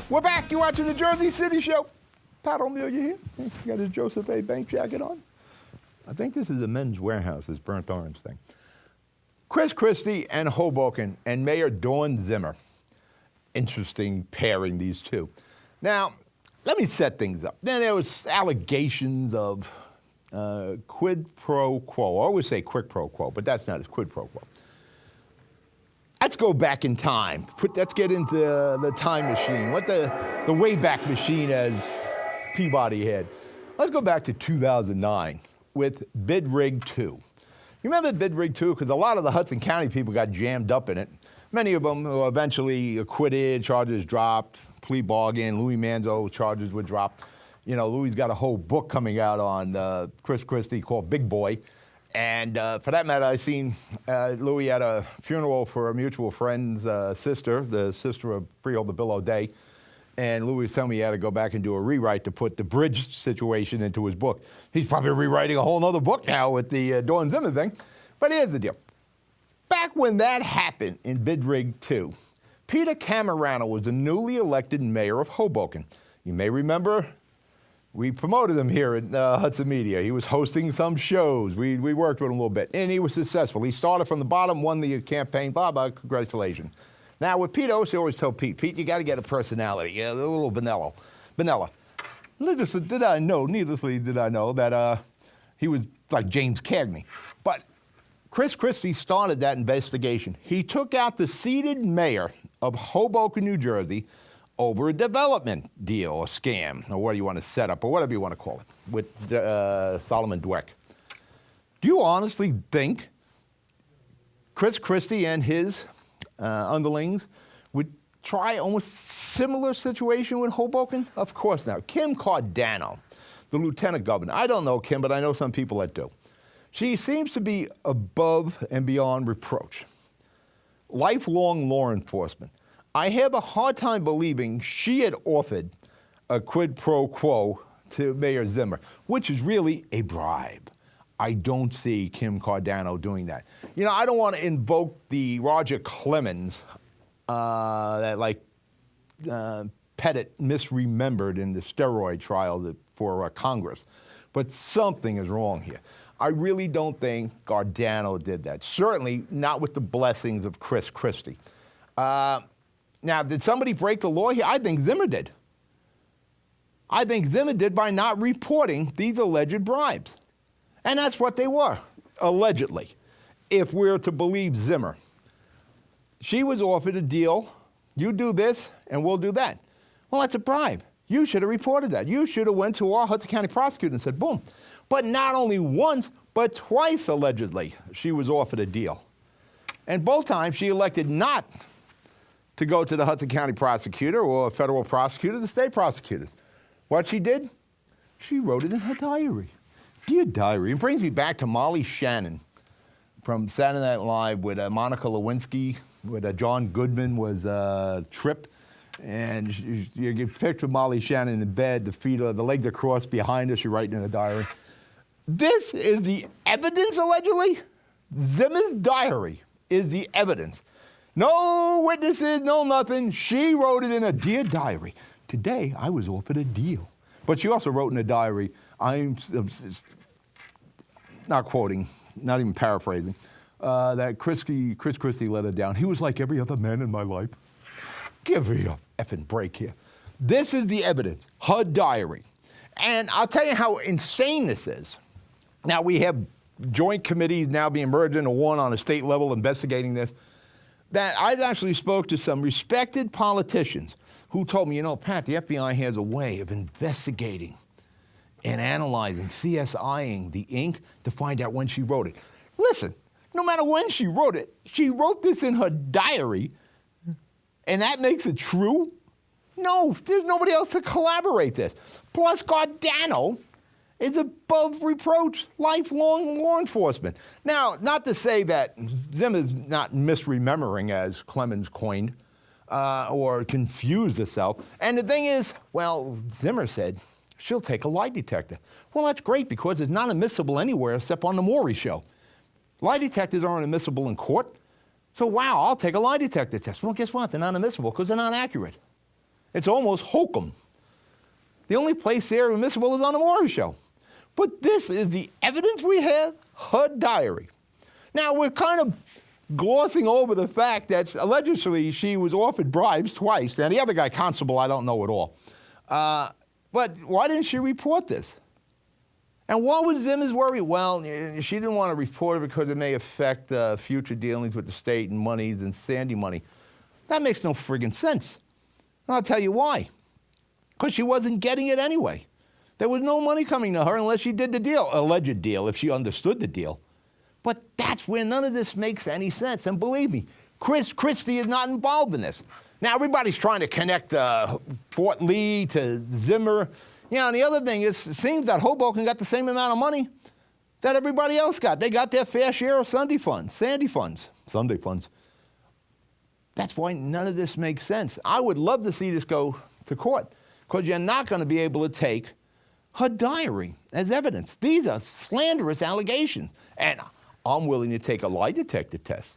We're back. You're watching the Jersey City Show. Pat O'Melia here. You got his Joseph A. Bank jacket on. I think this is a Men's Warehouse, this burnt orange thing. Chris Christie and Hoboken and Mayor Zimmer. Interesting pairing, these two. Now, let me set things up. Then there was allegations of quid pro quo. I always say quid pro quo, but that's not, it's quid pro quo. Let's go back in time. Let's get into the time machine. What the Wayback Machine, as Peabody had. Let's go back to 2009 with Bid Rig 2. You remember Bid Rig 2? Because a lot of the Hudson County people got jammed up in it. Many of them were eventually acquitted, charges dropped, plea bargain. Louis Manzo charges were dropped. You know, Louis got a whole book coming out on Chris Christie called Big Boy. And for that matter, I seen Louis at a funeral for a mutual friend's sister, the sister of Freehold the Bill O'Day. And Louis was telling me he had to go back and do a rewrite to put the bridge situation into his book. He's probably rewriting a whole other book now with the Dawn Zimmer thing. But here's the deal. Back when that happened in Bid Rig 2, Peter Camerano was the newly elected mayor of Hoboken. You may remember we promoted him here at Hudson Media. He was hosting some shows. We worked with him a little bit, and he was successful. He started from the bottom, won the campaign, blah, blah, congratulations. Now, with Pete, I always tell Pete, you got to get a personality, a little vanilla. Needlessly did I know that he was like James Cagney. But Chris Christie started that investigation. He took out the seated mayor of Hoboken, New Jersey, over a development deal or scam, or what do you want to set up, or whatever you want to call it, with Solomon Dweck. Do you honestly think Chris Christie and his underlings would try almost similar situation with Hoboken? Of course not. Kim Cardano, the lieutenant governor. I don't know Kim, but I know some people that do. She seems to be above and beyond reproach. Lifelong law enforcement. I have a hard time believing she had offered a quid pro quo to Mayor Zimmer, which is really a bribe. I don't see Kim Cardano doing that. You know, I don't want to invoke the Roger Clemens that Pettit misremembered in the steroid trial for Congress, but something is wrong here. I really don't think Cardano did that. Certainly not with the blessings of Chris Christie. Now, did somebody break the law here? I think Zimmer did. I think Zimmer did by not reporting these alleged bribes. And that's what they were, allegedly, if we're to believe Zimmer. She was offered a deal. You do this, and we'll do that. Well, that's a bribe. You should have reported that. You should have went to our Hudson County prosecutor and said, boom. But not only once, but twice, allegedly, she was offered a deal. And both times, she elected not to go to the Hudson County prosecutor or a federal prosecutor, the state prosecutors. What she did? She wrote it in her diary. Dear diary. It brings me back to Molly Shannon from Saturday Night Live with Monica Lewinsky, with John Goodman was Trip. And you get picture Molly Shannon in bed, the legs are crossed behind her, she's writing in a diary. This is the evidence, allegedly? Zimmer's diary is the evidence. No witnesses, no nothing. She wrote it in a dear diary. Today, I was offered a deal. But she also wrote in a diary, I'm not quoting, not even paraphrasing, that Chris Christie let her down. He was like every other man in my life. Give me a effing break here. This is the evidence, her diary. And I'll tell you how insane this is. Now, we have joint committees now being merged into one on a state level investigating this. That I actually spoke to some respected politicians who told me, you know, Pat, the FBI has a way of investigating and analyzing, CSIing the ink to find out when she wrote it. Listen, no matter when she wrote it, she wrote this in her diary, and that makes it true? No, there's nobody else to collaborate this. Plus, Cardano is above reproach, lifelong law enforcement. Now, not to say that Zimmer's not misremembering, as Clemens coined, or confused herself. And the thing is, well, Zimmer said she'll take a lie detector. Well, that's great because it's not admissible anywhere except on the Maury show. Lie detectors aren't admissible in court. So, wow, I'll take a lie detector test. Well, guess what? They're not admissible because they're not accurate. It's almost hokum. The only place they're admissible is on the Maury Show. But this is the evidence we have, her diary. Now, we're kind of glossing over the fact that allegedly she was offered bribes twice. Now, the other guy, Constable, I don't know at all. But why didn't she report this? And what was Zimmer's worry? Well, she didn't want to report it because it may affect future dealings with the state and monies and Sandy money. That makes no friggin' sense. And I'll tell you why. Because she wasn't getting it anyway. There was no money coming to her unless she did the deal, alleged deal, if she understood the deal. But that's where none of this makes any sense. And believe me, Christie is not involved in this. Now, everybody's trying to connect Fort Lee to Zimmer. You know, and the other thing is, it seems that Hoboken got the same amount of money that everybody else got. They got their fair share of Sunday funds. That's why none of this makes sense. I would love to see this go to court, because you're not going to be able to take her diary as evidence. These are slanderous allegations. And I'm willing to take a lie detector test.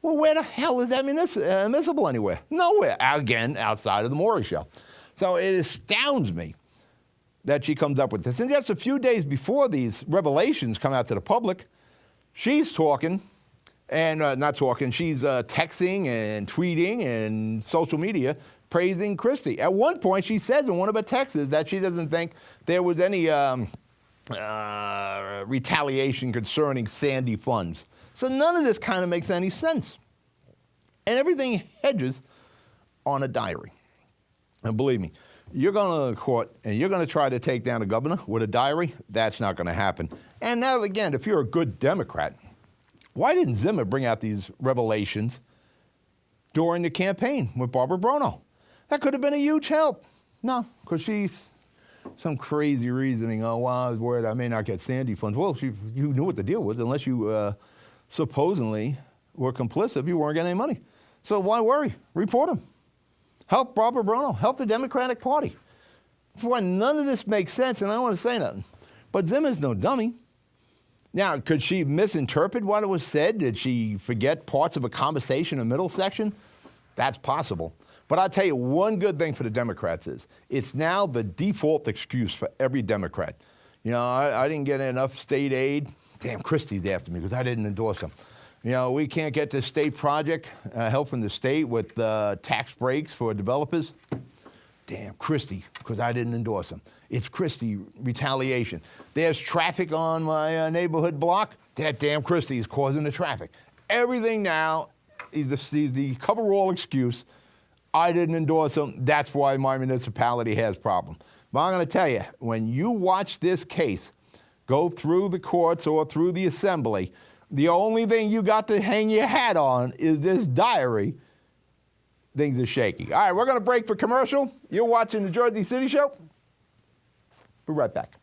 Well, where the hell is that admissible anywhere? Nowhere. Again, outside of the Maury Show. So it astounds me that she comes up with this. And just a few days before these revelations come out to the public, she's talking, and she's texting and tweeting and social media praising Christie. At one point, she says in one of her texts that she doesn't think there was any retaliation concerning Sandy funds. So none of this kind of makes any sense. And everything hedges on a diary. And believe me, you're going to court and you're going to try to take down a governor with a diary. That's not going to happen. And now, again, if you're a good Democrat, why didn't Zimmer bring out these revelations during the campaign with Barbara Bruno? That could have been a huge help. No, because she's some crazy reasoning. Oh, well, I was worried I may not get Sandy funds. Well, you knew what the deal was, unless you supposedly were complicit, you weren't getting any money. So why worry? Report them. Help Barbara Bruno. Help the Democratic Party. That's why none of this makes sense, and I don't want to say nothing. But Zimmer's no dummy. Now, could she misinterpret what was said? Did she forget parts of a conversation in the middle section? That's possible. But I'll tell you one good thing for the Democrats is it's now the default excuse for every Democrat. You know, I didn't get enough state aid. Damn, Christie's after me because I didn't endorse him. You know, we can't get this state project, help from the state with tax breaks for developers. Damn, Christie, because I didn't endorse him. It's Christie retaliation. There's traffic on my neighborhood block. That damn Christie is causing the traffic. Everything now is the cover-all excuse. I didn't endorse him. That's why my municipality has problems. But I'm going to tell you, when you watch this case go through the courts or through the assembly, the only thing you got to hang your hat on is this diary. Things are shaky. All right, we're going to break for commercial. You're watching the Jersey City Show. Be right back.